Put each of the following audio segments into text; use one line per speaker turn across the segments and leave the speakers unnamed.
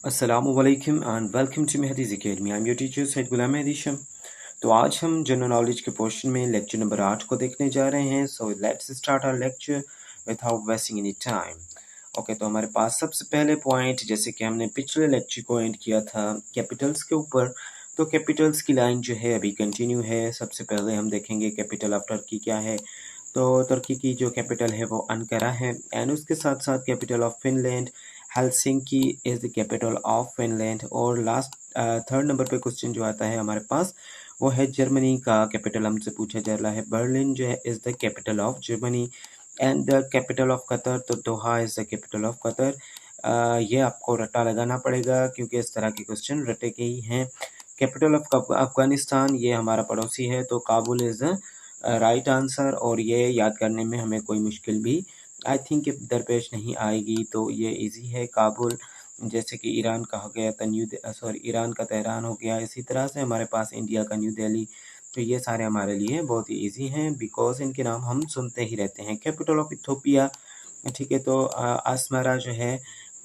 Assalamualaikum and welcome to Mehdi's Academy. I'm your teacher Said Ghulam Mehdi Sham. तो आज हम general knowledge के portion में lecture number 8 को देखने जा रहे हैं. So let's start our lecture without wasting any time. Okay, तो हमारे पास सबसे पहले पॉइंट, जैसे कि हमने पिछले लेक्चर को एंड किया था कैपिटल्स के ऊपर, तो कैपिटल्स की लाइन जो है अभी कंटिन्यू है. सबसे पहले हम देखेंगे कैपिटल ऑफ टर्की क्या है. तो तुर्की की जो कैपिटल है वो अंकारा है. एंड उसके साथ साथ capital of Finland Helsinki is the capital of Finland. और लास्ट थर्ड नंबर पे क्वेश्चन जो आता है हमारे पास वो है जर्मनी का कैपिटल हमसे पूछा जा रहा है. बर्लिन जो है is the capital of Germany. And the capital of Qatar, तो Doha is the capital of Qatar. ये आपको रट्टा लगाना पड़ेगा क्योंकि इस तरह के क्वेश्चन रटे के ही हैं. कैपिटल ऑफ अफगानिस्तान, ये हमारा पड़ोसी है, तो Kabul is the right answer. और ये याद करने में हमें कोई मुश्किल भी आई थिंक दरपेश नहीं आएगी, तो ये इजी है काबुल. जैसे कि ईरान का हो गया ईरान का तेहरान हो गया. इसी तरह से हमारे पास इंडिया का न्यू दिल्ली. तो ये सारे हमारे लिए बहुत ही इजी हैं बिकॉज इनके नाम हम सुनते ही रहते हैं. कैपिटल ऑफ इथोपिया, ठीक है, तो अस्मारा जो है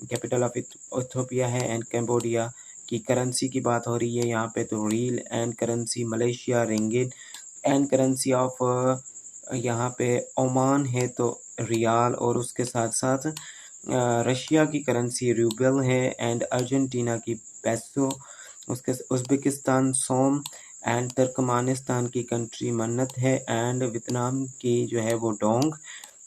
कैपिटल ऑफ इथोपिया है. एंड कैम्बोडिया की करेंसी की बात हो रही है यहाँ पे, तो reel. And currency Malaysia ringgit. And currency of यहाँ पे ओमान है तो रियाल. और उसके साथ साथ रशिया की करेंसी रूबल है. एंड अर्जेंटीना की पेसो. उसके उज़्बेकिस्तान सोम. एंड तुर्कमानिस्तान की कंट्री मन्नत है. एंड वियतनाम की जो है वो डोंग.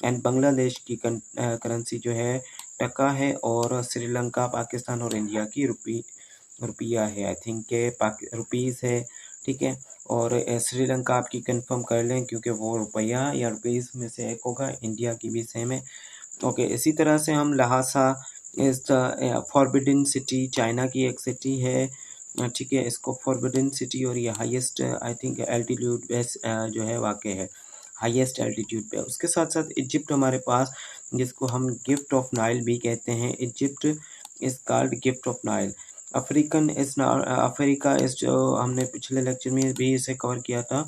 एंड बांग्लादेश की करेंसी जो है टका है. और श्रीलंका, पाकिस्तान और इंडिया की रुपया है, आई थिंक के रुपीज़ है, ठीक है. और श्रीलंका आपकी कंफर्म कर लें क्योंकि वो रुपया या रुपीज़ में से एक होगा. इंडिया की भी सेम है. ओके, इसी तरह से हम Lhasa is the forbidden city, China की एक सिटी है, ठीक है. इसको फॉरबिडन सिटी, और ये हाईएस्ट आई थिंक एल्टीट्यूड पे जो है वाक़ है, हाईएस्ट एल्टीट्यूड पे. उसके साथ साथ इजिप्ट हमारे पास, जिसको हम गिफ्ट ऑफ नाइल भी कहते हैं. Egypt is called gift of Nile. Africa इस, जो हमने पिछले लेक्चर में भी इसे कवर किया था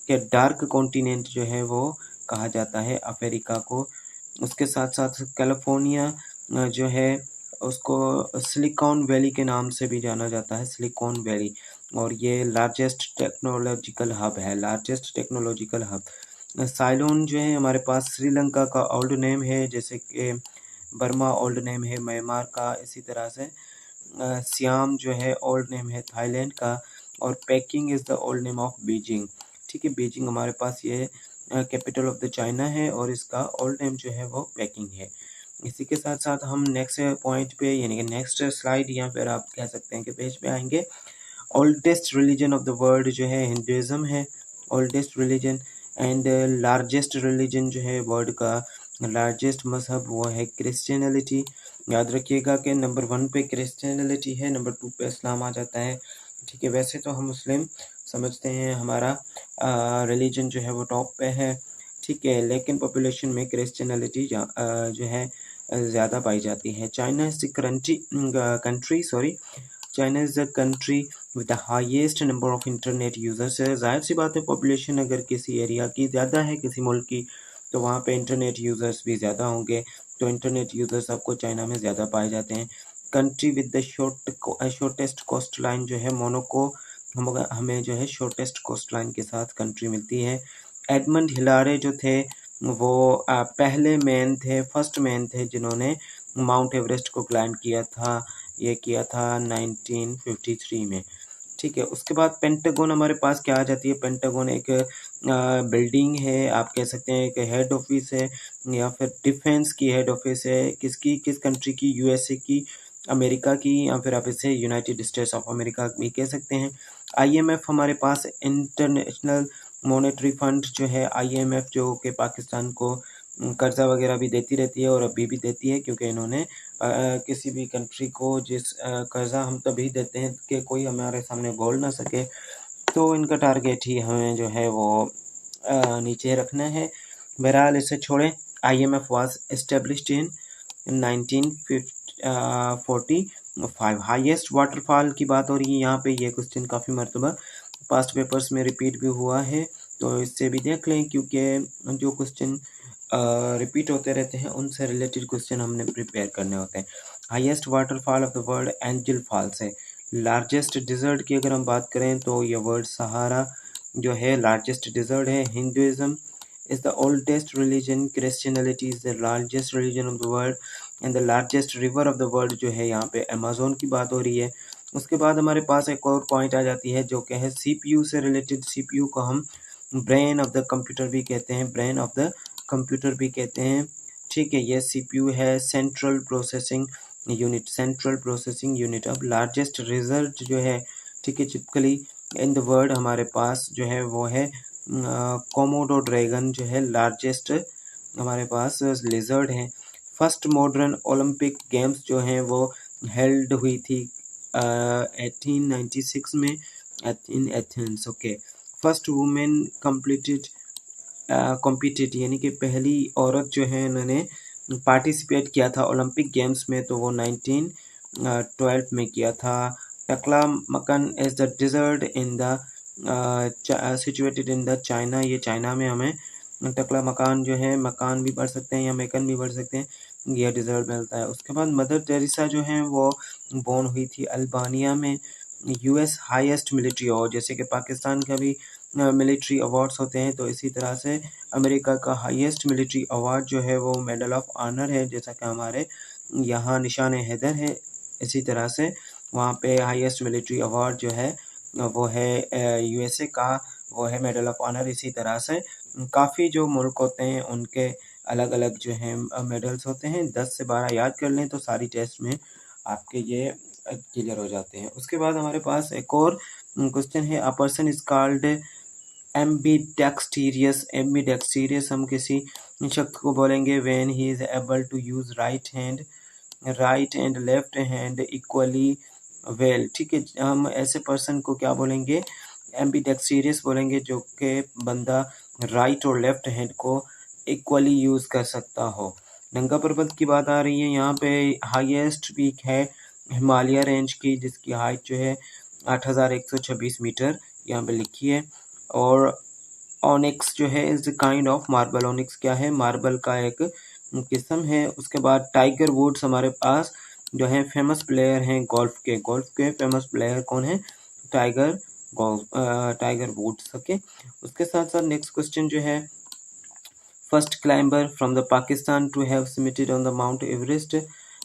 कि डार्क कॉन्टिनेंट जो है वो कहा जाता है अफ्रीका को. उसके साथ साथ कैलिफोर्निया जो है उसको सिलिकॉन वैली के नाम से भी जाना जाता है, सिलिकॉन वैली. और ये लार्जेस्ट टेक्नोलॉजिकल हब है, लार्जेस्ट टेक्नोलॉजिकल हब. साइलोन जो है हमारे पास श्रीलंका का ओल्ड नेम है, जैसे कि बर्मा ओल्ड नेम है म्यांमार का. इसी तरह से सियाम जो है ओल्ड नेम है थाईलैंड का. और packing is the old name of Beijing, ठीक है. बीजिंग हमारे पास ये कैपिटल ऑफ द चाइना है और इसका ओल्ड नेम जो है वो पेकिंग है. इसी के साथ साथ हम नेक्स्ट पॉइंट पे, यानी कि नेक्स्ट स्लाइड या फिर आप कह सकते हैं कि पेज पे आएंगे. Oldest religion of the world जो है हिंदुज़म है, oldest religion. And largest religion जो है वर्ल्ड का लार्जेस्ट मजहब वो है क्रिश्चियनिटी. याद रखिएगा कि नंबर 1 पे क्रिश्चियनिटी है, नंबर 2 पे इस्लाम आ जाता है, ठीक है. वैसे तो हम मुस्लिम समझते हैं, हमारा रिलीजन जो है वो टॉप पे है, ठीक है. लेकिन पॉपुलेशन में क्रिश्चियनिटी जो है ज़्यादा पाई जाती है. China is the China is the country with the highest number of internet users. ज़ाहिर सी बात है, पॉपुलेशन अगर किसी एरिया की ज़्यादा है, किसी मुल्क की, तो वहाँ पे इंटरनेट यूज़र्स भी ज़्यादा होंगे. तो इंटरनेट यूज़र्स आपको चाइना में ज़्यादा पाए जाते हैं. Country with the shortest coast line जो है मोनाको, हमें जो है शॉर्टेस्ट कोस्ट लाइन के साथ कंट्री मिलती है. एडमंड हिलारे जो थे वो पहले मैन थे, फर्स्ट मैन थे जिन्होंने माउंट एवरेस्ट को क्लाइंब किया था. ये किया था 1953 में, ठीक है. उसके बाद पेंटागन हमारे पास क्या आ जाती है. पेंटागन एक बिल्डिंग है, आप कह सकते हैं एक हेड ऑफिस है, या फिर डिफेंस की हेड ऑफिस है. किस कंट्री की, यूएसए की, अमेरिका की, या फिर आप इसे यूनाइटेड स्टेट्स ऑफ अमेरिका भी कह सकते हैं. आईएमएफ हमारे पास इंटरनेशनल मॉनेटरी फंड जो है, आईएमएफ जो कि पाकिस्तान को कर्जा वगैरह भी देती रहती है और अभी भी देती है, क्योंकि इन्होंने किसी भी कंट्री को जिस कर्जा हम तभी देते हैं कि कोई हमारे सामने बोल ना सके, तो इनका टारगेट ही हमें जो है वो नीचे रखना है. बहरहाल इसे छोड़ें. IMF was established in 1945. Highest waterfall की बात हो रही है यहाँ पे. ये क्वेश्चन काफ़ी मरतबा पास्ट पेपर्स में रिपीट भी हुआ है, तो इससे भी देख लें, क्योंकि जो क्वेश्चन रिपीट होते रहते हैं उनसे रिलेटेड क्वेश्चन हमने प्रिपेयर करने होते हैं. Highest waterfall of the world Angel Falls है। लार्जेस्ट डिजर्ट की अगर हम बात करें तो ये वर्ल्ड सहारा जो है लार्जेस्ट डिजर्ट है। Hinduism is the oldest religion, Christianity is the largest religion of the world and the largest river of the world जो है यहाँ पे अमेजोन की बात हो रही है। उसके बाद हमारे पास एक और पॉइंट आ जाती है जो कि है सीपीयू से रिलेटेड। सीपीयू को हम ब्रेन ऑफ द कंप्यूटर भी कहते हैं, ब्रेन ऑफ द कंप्यूटर भी कहते हैं। ठीक है, ये सीपीयू है, central processing unit, central processing unit. अब लार्जेस्ट रिजल्ट जो है, ठीक है, चिपकली इन द वर्ल्ड हमारे पास जो है वो है कोमोडो ड्रैगन जो है लार्जेस्ट हमारे पास लिजर्ड है। फर्स्ट मॉडर्न ओलंपिक गेम्स जो हैं वो हेल्ड हुई थी 1896 में in Athens. Okay, first women completed compete यानी कि पहली औरत जो है इन्होंने पार्टिसिपेट किया था ओलंपिक गेम्स में, तो वो 1912 में किया था। Taklamakan is the desert in the situated in the China, ये चाइना में हमें टकला मकान जो है, मकान भी पढ़ सकते हैं या मेकन भी पढ़ सकते हैं, यह डिजर्ट मिलता है। उसके बाद मदर टेरेसा जो है वो बोर्न हुई थी अल्बानिया में। यूएस हाईएस्ट मिलिट्री अवार्ड, जैसे कि पाकिस्तान का भी मिलिट्री अवार्ड्स होते हैं, तो इसी तरह से अमेरिका का हाईएस्ट मिलिट्री अवार्ड जो है वो मेडल ऑफ ऑनर है, जैसा कि हमारे यहाँ निशान हैदर है। इसी तरह से वहाँ पे हाईएस्ट मिलिट्री अवार्ड जो है वो है यूएसए का, वो है मेडल ऑफ ऑनर। इसी तरह से काफ़ी जो मुल्क होते हैं उनके अलग अलग जो हैं मेडल्स होते हैं। 10 से 12 याद कर लें तो सारी टेस्ट में आपके ये क्लियर हो जाते हैं। उसके बाद हमारे पास एक और क्वेश्चन है, a person is called ambidextrous. Ambidextrous हम किसी शख्स को बोलेंगे when he is able to use right and left hand equally well. ठीक है, हम ऐसे पर्सन को क्या बोलेंगे, एम्बीडेक्सटीरियस बोलेंगे, जो कि बंदा राइट और लेफ्ट हैंड को इक्वली यूज कर सकता हो। नंगा पर्वत की बात आ रही है यहाँ पे। हाईएस्ट पीक है हिमालय रेंज की, जिसकी हाइट जो है 8126 मीटर यहाँ पे लिखी है। और ऑनिक्स जो है is kind of marble. Onyx क्या है, मार्बल का एक किस्म है। उसके बाद टाइगर वुड्स हमारे पास जो है फेमस प्लेयर हैं गोल्फ के फेमस प्लेयर कौन है, टाइगर वुड्स। ओके, उसके साथ साथ नेक्स्ट क्वेश्चन जो है, first climber from the Pakistan to have summited on the Mount Everest.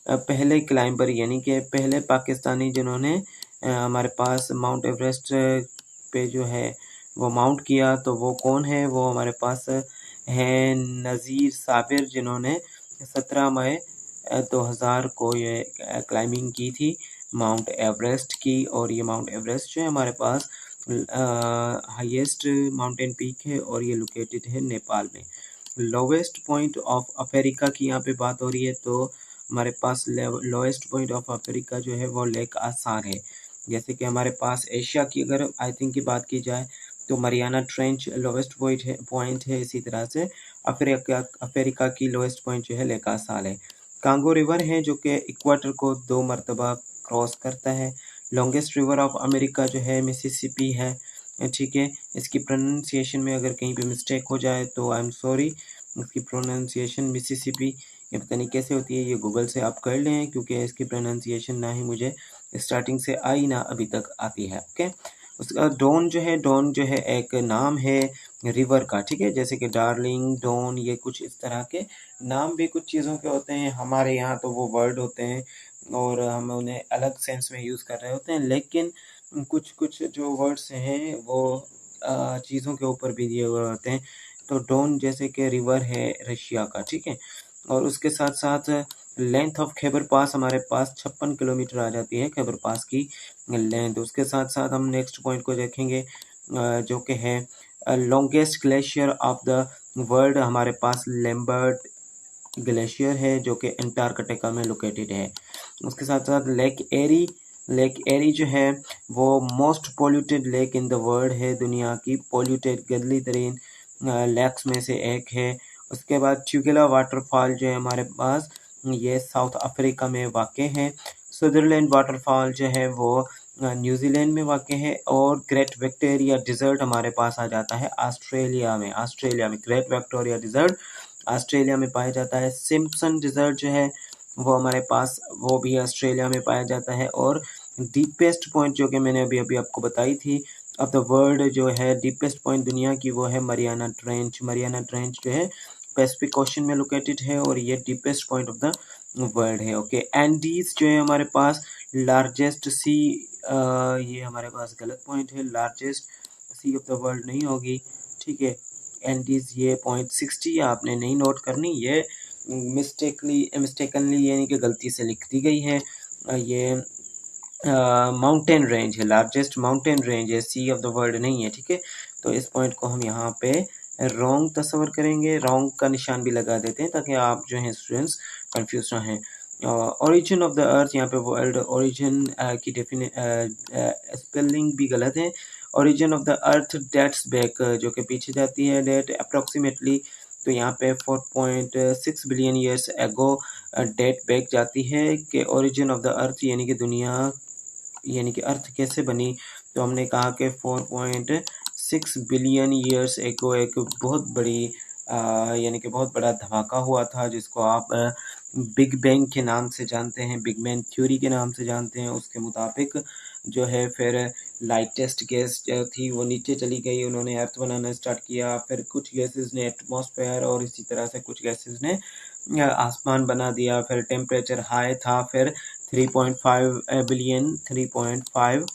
पहले क्लाइंबर यानी कि पहले पाकिस्तानी जिन्होंने हमारे पास माउंट एवरेस्ट पे जो है वो माउंट किया, तो वो कौन है, वो हमारे पास है नज़ीर साबिर, जिन्होंने 17 मई 2000 को ये क्लाइंबिंग की थी माउंट एवरेस्ट की। और ये माउंट एवरेस्ट जो है हमारे पास हाईएस्ट माउंटेन पीक है और ये लोकेटेड है नेपाल में। लोवेस्ट पॉइंट ऑफ अफ्रीका की यहाँ पे बात हो रही है, तो हमारे पास लोएस्ट पॉइंट ऑफ अफ्रीका जो है वो लेक आसार है। जैसे कि हमारे पास एशिया की अगर आई थिंक की बात की जाए तो मरियाना ट्रेंच लोएस्ट पॉइंट है। इसी तरह से अफ्रीका की लोएस्ट पॉइंट जो है लेक आसार है। कांगो रिवर है जो कि इक्वाटर को 2 मरतबा क्रॉस करता है। लॉन्गेस्ट रिवर ऑफ अमेरिका जो है मिसिसिपी है। ठीक है, इसकी प्रोनाउंसिएशन में अगर कहीं पे मिस्टेक हो जाए तो आई एम सॉरी। इसकी प्रोनाउंसिएशन मिसिसिपी, ये पता नहीं कैसे होती है, ये गूगल से आप कर लें, क्योंकि इसकी प्रोनाउंसिएशन ना ही मुझे स्टार्टिंग से आई ना अभी तक आती है। ओके, उसका डॉन जो है एक नाम है रिवर का। ठीक है, जैसे कि डार्लिंग, डॉन, ये कुछ इस तरह के नाम भी कुछ चीज़ों के होते हैं। हमारे यहाँ तो वो वर्ड होते हैं और हम उन्हें अलग सेंस में यूज़ कर रहे होते हैं, लेकिन कुछ कुछ जो वर्ड्स हैं वो चीज़ों के ऊपर भी दिए हुए होते हैं। तो डॉन जैसे कि रिवर है रशिया का। ठीक है, और उसके साथ साथ लेंथ ऑफ खैबर पास हमारे पास 56 किलोमीटर आ जाती है खैबर पास की लेंथ। उसके साथ साथ हम नेक्स्ट पॉइंट को देखेंगे जो कि है longest glacier of the world. हमारे पास लैम्बर्ट ग्लेशियर है जो कि अंटार्कटिका में लोकेटेड है। उसके साथ साथ लेक एरी जो है वो most polluted lake in the world है, दुनिया की पोल्यूटेड गंदली तरीन लेक्स में से एक है। उसके बाद ट्यूगेला वाटरफॉल जो है हमारे पास ये साउथ अफ्रीका में वाक़ है। सदरलैंड वाटरफॉल जो है वो न्यूजीलैंड में वाक़ है। और ग्रेट विक्टोरिया डिज़र्ट हमारे पास आ जाता है ऑस्ट्रेलिया में ग्रेट विक्टोरिया डिज़र्ट ऑस्ट्रेलिया में पाया जाता है। सिम्पसन डिज़र्ट जो है वो हमारे पास वो भी ऑस्ट्रेलिया में पाया जाता है। और डीपेस्ट पॉइंट जो कि मैंने अभी अभी आपको बताई थी ऑफ द वर्ल्ड जो है डीपेस्ट पॉइंट दुनिया की, वो है मरियाना ट्रेंच। मरियाना ट्रेंच जो है पैसिफिक ओशन में लोकेटेड है और ये deepest point of the world है। ओके, एंडीज जो है हमारे पास लार्जेस्ट सी, ये हमारे पास गलत पॉइंट है, largest C of the world नहीं होगी, ठीक है। एंडीज ये .60 आपने नहीं नोट करनी, ये मिस्टेकनली यानी कि गलती से लिख दी गई है। ये माउंटेन रेंज है, लार्जेस्ट माउंटेन रेंज है, सी ऑफ द वर्ल्ड नहीं है, ठीक है। तो इस पॉइंट को हम यहाँ पे रॉन्ग तस्वर करेंगे, रॉन्ग का निशान भी लगा देते हैं ताकि आप जो हैं स्टूडेंट्स कंफ्यूज ना हैं। ओरिजिन ऑफ द अर्थ, यहाँ पे वर्ल्ड ओरिजिन की स्पेलिंग भी गलत है। Origin of the earth dates back, जो कि पीछे जाती है, डेट अप्रोक्सीमेटली, तो यहाँ पे 4.6 billion years ago date back जाती है कि ओरिजिन ऑफ द अर्थ यानी कि दुनिया यानी कि अर्थ कैसे बनी। तो हमने कहा कि 4.6 बिलियन ईयर्स एगो एक बहुत बड़ी यानी कि बहुत बड़ा धमाका हुआ था, जिसको आप बिग बैंग के नाम से जानते हैं, बिग बैंग थ्योरी के नाम से जानते हैं। उसके मुताबिक जो है फिर लाइटेस्ट गैस जो थी वो नीचे चली गई, उन्होंने अर्थ बनाना स्टार्ट किया, फिर कुछ गैसेस ने एटमॉस्फेयर और इसी तरह से कुछ गैसेस ने आसमान बना दिया, फिर टेम्परेचर हाई था, फिर 3.5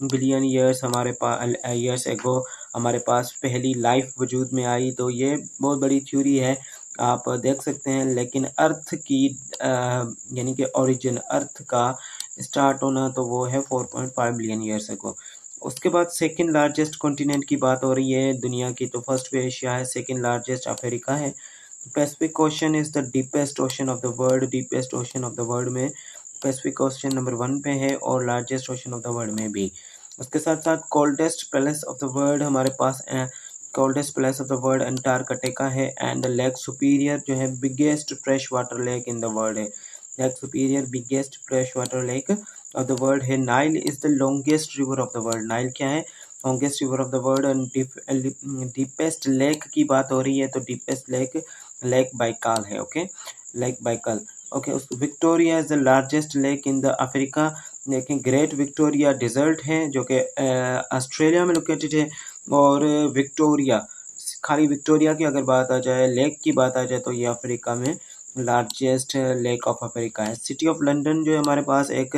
बिलियन ईयर्स हमारे पास ईयर्स एगो हमारे पास पहली लाइफ वजूद में आई। तो ये बहुत बड़ी थ्योरी है, आप देख सकते हैं। लेकिन अर्थ की यानी कि ओरिजिन अर्थ का स्टार्ट होना तो वो है 4.5 बिलियन ईयर्स एगो। उसके बाद सेकंड लार्जेस्ट कॉन्टिनेंट की बात हो रही है दुनिया की, तो फर्स्ट पे एशिया है, सेकंड लार्जेस्ट अफ्रीका है। Pacific Ocean is the deepest ocean of the world, deepest ocean of the world में पैसिफिक ओशन नंबर 1 पे है और largest ocean of the world में भी। उसके साथ साथ coldest place of the world हमारे पास coldest place of the world Antarctica है। एंड लेक सुपीरियर जो है biggest fresh water lake in the world है, Lake Superior biggest fresh water lake of the world है। Nile is the longest river of the world, Nile क्या है, longest river of the world. And deepest lake की बात हो रही है तो डीपेस्ट लेक लेक बाइकाल है। Okay, Lake Baikal. Okay, Victoria is the largest lake in the Africa, लेकिन ग्रेट विक्टोरिया डिजर्ट है जो कि ऑस्ट्रेलिया में लोकेटेड है। और विक्टोरिया, खाली विक्टोरिया की अगर बात आ जाए, लेक की बात आ जाए, तो ये अफ्रीका में लार्जेस्ट लेक ऑफ अफ्रीका है। सिटी ऑफ लंदन जो है हमारे पास एक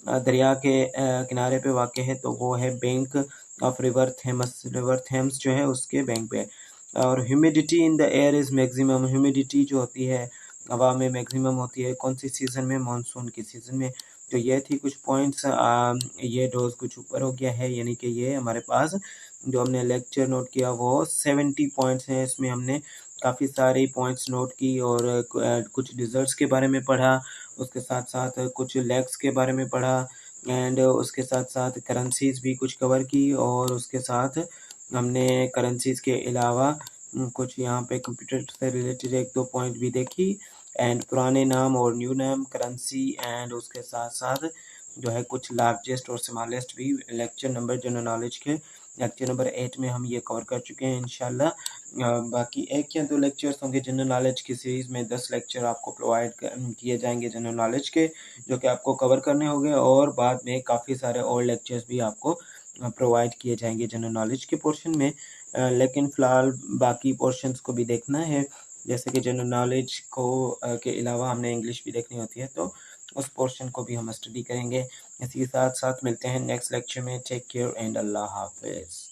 दरिया के किनारे पे वाक़ है, तो वो है bank of river Thames, river Thames जो है उसके बैंक पे। और humidity in the air is maximum, humidity जो होती है हवा में मैक्सिमम होती है कौन सी सीज़न में, मानसून की सीज़न में। तो ये थी कुछ पॉइंट्स, ये डोज कुछ ऊपर हो गया है, यानी कि ये हमारे पास जो हमने लेक्चर नोट किया वो 70 पॉइंट्स हैं। इसमें हमने काफ़ी सारे पॉइंट्स नोट की और कुछ डिज़र्ट्स के बारे में पढ़ा, उसके साथ साथ कुछ लेक्स के बारे में पढ़ा, एंड उसके साथ साथ करेंसीज़ भी कुछ कवर की, और उसके साथ हमने करेंसीज़ के अलावा कुछ यहाँ पे कंप्यूटर से रिलेटेड एक दो पॉइंट भी देखी, एंड पुराने नाम और न्यू नाम करेंसी, एंड उसके साथ साथ जो है कुछ लार्जेस्ट और स्मॉलेस्ट भी लेक्चर नंबर जनरल नॉलेज के लेक्चर नंबर 8 में हम ये कवर कर चुके हैं इंशाल्लाह। बाकी एक या दो लेक्चर्स होंगे जनरल नॉलेज की सीरीज़ में, 10 लेक्चर आपको प्रोवाइड किए जाएंगे जनरल नॉलेज के, जो कि आपको कवर करने होंगे, और बाद में काफ़ी सारे और लेक्चर्स भी आपको प्रोवाइड किए जाएंगे जनरल नॉलेज के पोर्शन में। लेकिन फ़िलहाल बाकी पोर्शंस को भी देखना है, जैसे कि जनरल नॉलेज को के अलावा हमने इंग्लिश भी देखनी होती है, तो उस पोर्शन को भी हम स्टडी करेंगे। इसी के साथ साथ मिलते हैं नेक्स्ट लेक्चर में। टेक केयर एंड अल्लाह हाफिज़।